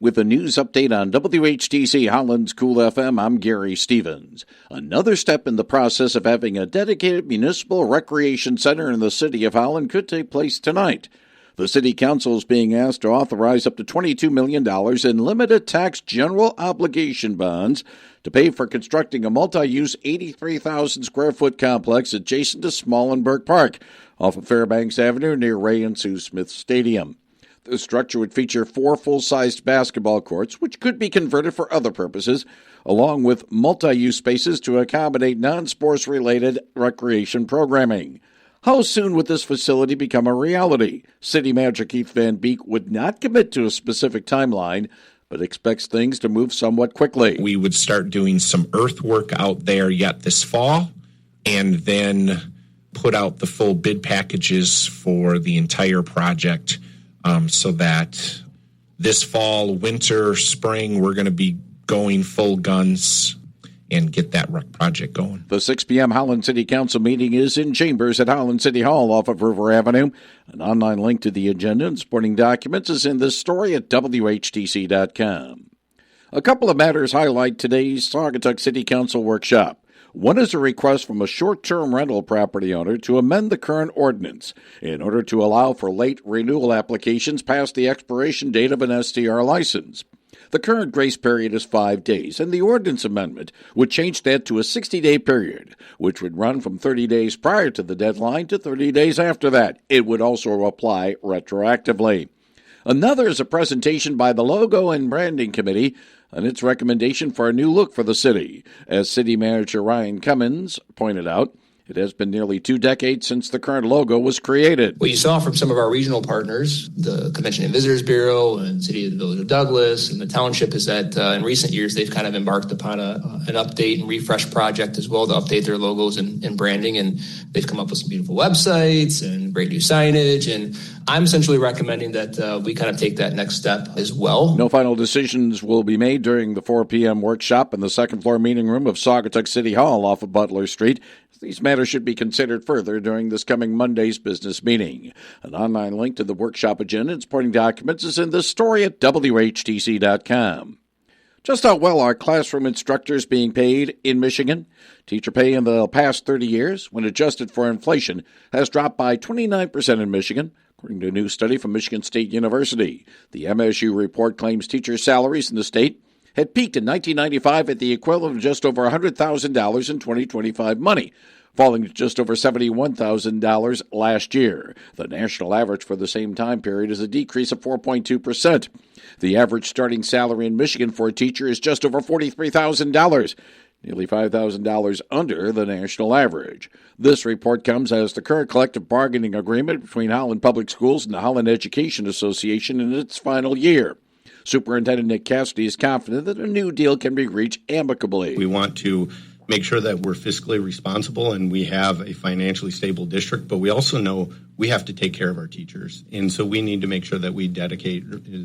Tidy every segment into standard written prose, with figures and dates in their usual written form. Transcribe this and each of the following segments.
With a news update on WHTC Holland's Cool FM, I'm Gary Stevens. Another step in the process of having a dedicated municipal recreation center in the city of Holland could take place tonight. The City Council is being asked to authorize up to $22 million in limited tax general obligation bonds to pay for constructing a multi-use 83,000-square-foot complex adjacent to Smallenberg Park off of Fairbanks Avenue near Ray and Sue Smith Stadium. The structure would feature 4 full-sized basketball courts, which could be converted for other purposes, along with multi-use spaces to accommodate non-sports-related recreation programming. How soon would this facility become a reality? City Manager Keith Van Beek would not commit to a specific timeline, but expects things to move somewhat quickly. We would start doing some earthwork out there yet this fall, and then put out the full bid packages for the entire project. So that this fall, winter, spring, we're going to be going full guns and get that rec project going. The 6 p.m. Holland City Council meeting is in chambers at Holland City Hall off of River Avenue. An online link to the agenda and supporting documents is in this story at WHTC.com. A couple of matters highlight today's Saugatuck City Council workshop. One is a request from a short-term rental property owner to amend the current ordinance in order to allow for late renewal applications past the expiration date of an STR license. The current grace period is 5 days, and the ordinance amendment would change that to a 60-day period, which would run from 30 days prior to the deadline to 30 days after that. It would also apply retroactively. Another is a presentation by the Logo and Branding Committee on its recommendation for a new look for the city. As City Manager Ryan Cummins pointed out, it has been nearly 2 decades since the current logo was created. What you saw from some of our regional partners, the Convention and Visitors Bureau and City of the Village of Douglas and the Township, is that in recent years they've kind of embarked upon an update and refresh project as well to update their logos and branding, and they've come up with some beautiful websites and great new signage, and I'm essentially recommending that we kind of take that next step as well. No final decisions will be made during the 4 p.m. workshop in the second-floor meeting room of Saugatuck City Hall off of Butler Street. These matters should be considered further during this coming Monday's business meeting. An online link to the workshop agenda and supporting documents is in this story at WHTC.com. Just how well are classroom instructors being paid in Michigan? Teacher pay in the past 30 years, when adjusted for inflation, has dropped by 29% in Michigan, according to a new study from Michigan State University. The MSU report claims teacher salaries in the state had peaked in 1995 at the equivalent of just over $100,000 in 2025 money, falling to just over $71,000 last year. The national average for the same time period is a decrease of 4.2%. The average starting salary in Michigan for a teacher is just over $43,000, nearly $5,000 under the national average. This report comes as the current collective bargaining agreement between Holland Public Schools and the Holland Education Association in its final year. Superintendent Nick Cassidy is confident that a new deal can be reached amicably. We want to make sure that we're fiscally responsible and we have a financially stable district, but we also know we have to take care of our teachers. And so we need to make sure that we dedicate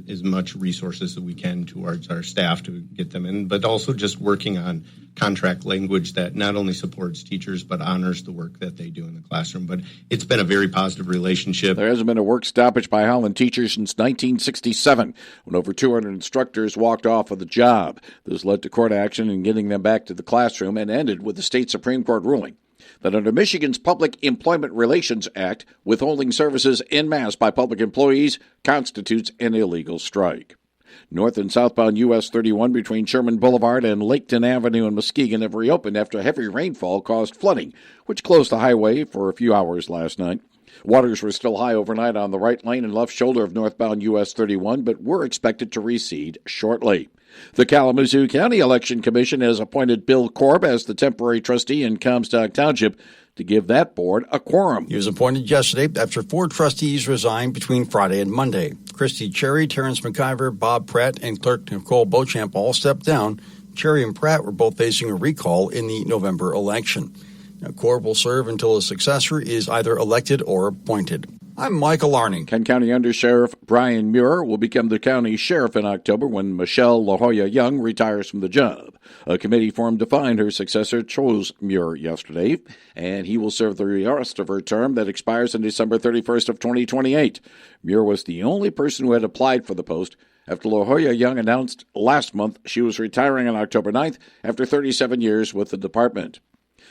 as much resources as we can towards our staff to get them in, but also just working on contract language that not only supports teachers but honors the work that they do in the classroom. But it's been a very positive relationship. There hasn't been a work stoppage by Holland teachers since 1967, when over 200 instructors walked off of the job. This led to court action in getting them back to the classroom and ended with the state Supreme Court ruling that under Michigan's Public Employment Relations Act, withholding services en masse by public employees constitutes an illegal strike. North and southbound US 31 between Sherman Boulevard and Laketon Avenue in Muskegon have reopened after heavy rainfall caused flooding, which closed the highway for a few hours last night. Waters were still high overnight on the right lane and left shoulder of northbound US 31, but were expected to recede shortly. The Kalamazoo County Election Commission has appointed Bill Korb as the temporary trustee in Comstock Township to give that board a quorum. He was appointed yesterday after 4 trustees resigned between Friday and Monday. Christy Cherry, Terrence McIver, Bob Pratt, and clerk Nicole Beauchamp all stepped down. Cherry and Pratt were both facing a recall in the November election. Now, Korb will serve until a successor is either elected or appointed. I'm Michael Arning. Kent County Undersheriff Brian Muir will become the county sheriff in October when Michelle La Jolla Young retires from the job. A committee formed to find her successor chose Muir yesterday, and he will serve the rest of her term that expires on December 31st of 2028. Muir was the only person who had applied for the post after La Jolla Young announced last month she was retiring on October 9th after 37 years with the department.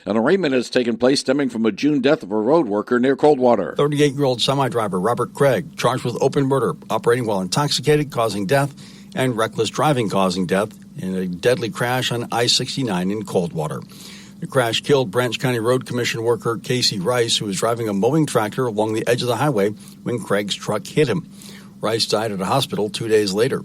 An arraignment has taken place stemming from a June death of a road worker near Coldwater. 38-year-old semi-driver Robert Craig, charged with open murder, operating while intoxicated, causing death, and reckless driving causing death in a deadly crash on I-69 in Coldwater. The crash killed Branch County Road Commission worker Casey Rice, who was driving a mowing tractor along the edge of the highway when Craig's truck hit him. Rice died at a hospital 2 days later.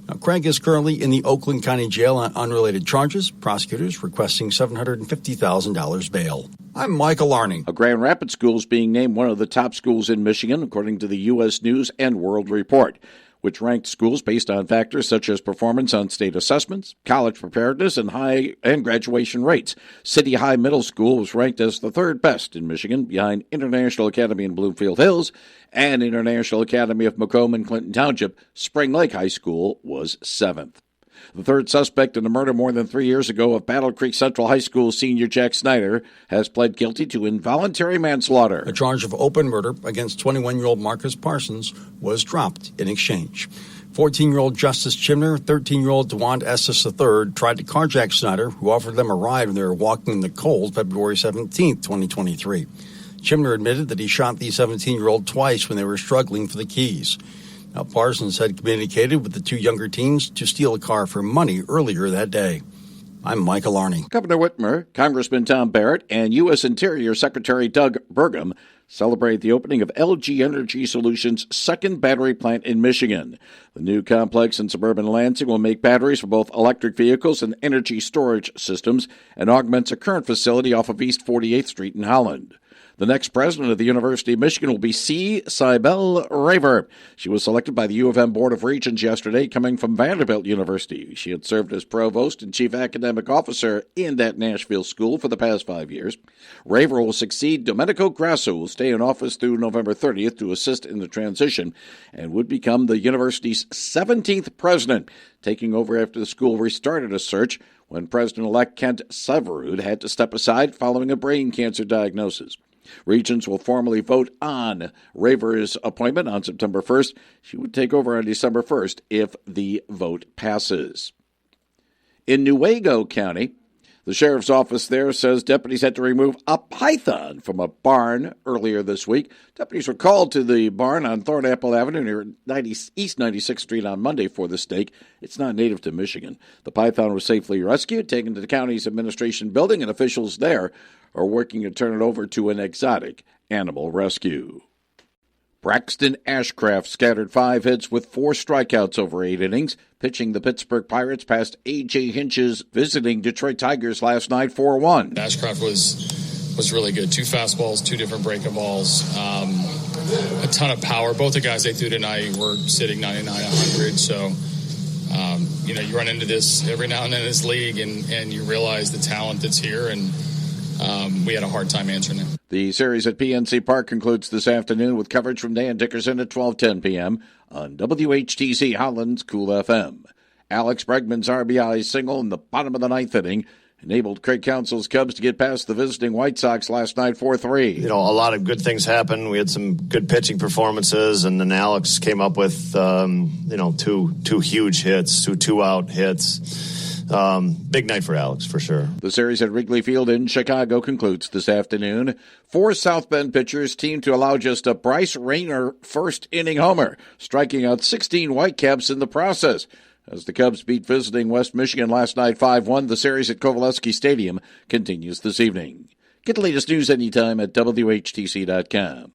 Now, Craig is currently in the Oakland County Jail on unrelated charges. Prosecutors requesting $750,000 bail. I'm Michael Arning. A Grand Rapids school is being named one of the top schools in Michigan, according to the U.S. News and World Report, which ranked schools based on factors such as performance on state assessments, college preparedness, and graduation rates. City High Middle School was ranked as the third best in Michigan, behind International Academy in Bloomfield Hills and International Academy of Macomb in Clinton Township. Spring Lake High School was seventh. The third suspect in the murder more than 3 years ago of Battle Creek Central High School senior Jack Snyder has pled guilty to involuntary manslaughter. A charge of open murder against 21-year-old Marcus Parsons was dropped in exchange. 14-year-old Justice Chimner, 13-year-old DeWant Estes III tried to carjack Snyder, who offered them a ride when they were walking in the cold February 17, 2023. Chimner admitted that he shot the 17-year-old twice when they were struggling for the keys. Now, Parsons had communicated with the two younger teens to steal a car for money earlier that day. I'm Michael Arning. Governor Whitmer, Congressman Tom Barrett, and U.S. Interior Secretary Doug Burgum celebrate the opening of LG Energy Solutions' second battery plant in Michigan. The new complex in suburban Lansing will make batteries for both electric vehicles and energy storage systems and augments a current facility off of East 48th Street in Holland. The next president of the University of Michigan will be C. Cybele Raver. She was selected by the U of M Board of Regents yesterday, coming from Vanderbilt University. She had served as provost and chief academic officer in that Nashville school for the past 5 years. Raver will succeed Domenico Grasso, who will stay in office through November 30th to assist in the transition, and would become the university's 17th president, taking over after the school restarted a search when President-elect Kent Severud had to step aside following a brain cancer diagnosis. Regents will formally vote on Raver's appointment on September 1st. She would take over on December 1st if the vote passes. In Newaygo County, the sheriff's office there says deputies had to remove a python from a barn earlier this week. Deputies were called to the barn on Thornapple Avenue near East 96th Street on Monday for the stake. It's not native to Michigan. The python was safely rescued, taken to the county's administration building, and officials there are working to turn it over to an exotic animal rescue. Braxton Ashcraft scattered 5 hits with 4 strikeouts over 8 innings, pitching the Pittsburgh Pirates past A.J. Hinch's visiting Detroit Tigers last night 4-1. Ashcraft was really good. 2 fastballs, 2 different breaking balls, a ton of power. Both the guys they threw tonight were sitting 99, 100, so you run into this every now and then in this league, and you realize the talent that's here, and we had a hard time answering it. The series at PNC Park concludes this afternoon with coverage from Dan Dickerson at 12:10 p.m. on WHTC Holland's Cool FM. Alex Bregman's RBI single in the bottom of the 9th inning enabled Craig Counsell's Cubs to get past the visiting White Sox last night 4-3. A lot of good things happened. We had some good pitching performances, and then Alex came up with, two huge hits, 2 two-out hits. Big night for Alex, for sure. The series at Wrigley Field in Chicago concludes this afternoon. 4 South Bend pitchers teamed to allow just a Bryce Rayner first-inning homer, striking out 16 Whitecaps in the process. As the Cubs beat visiting West Michigan last night 5-1, the series at Kovalevsky Stadium continues this evening. Get the latest news anytime at WHTC.com.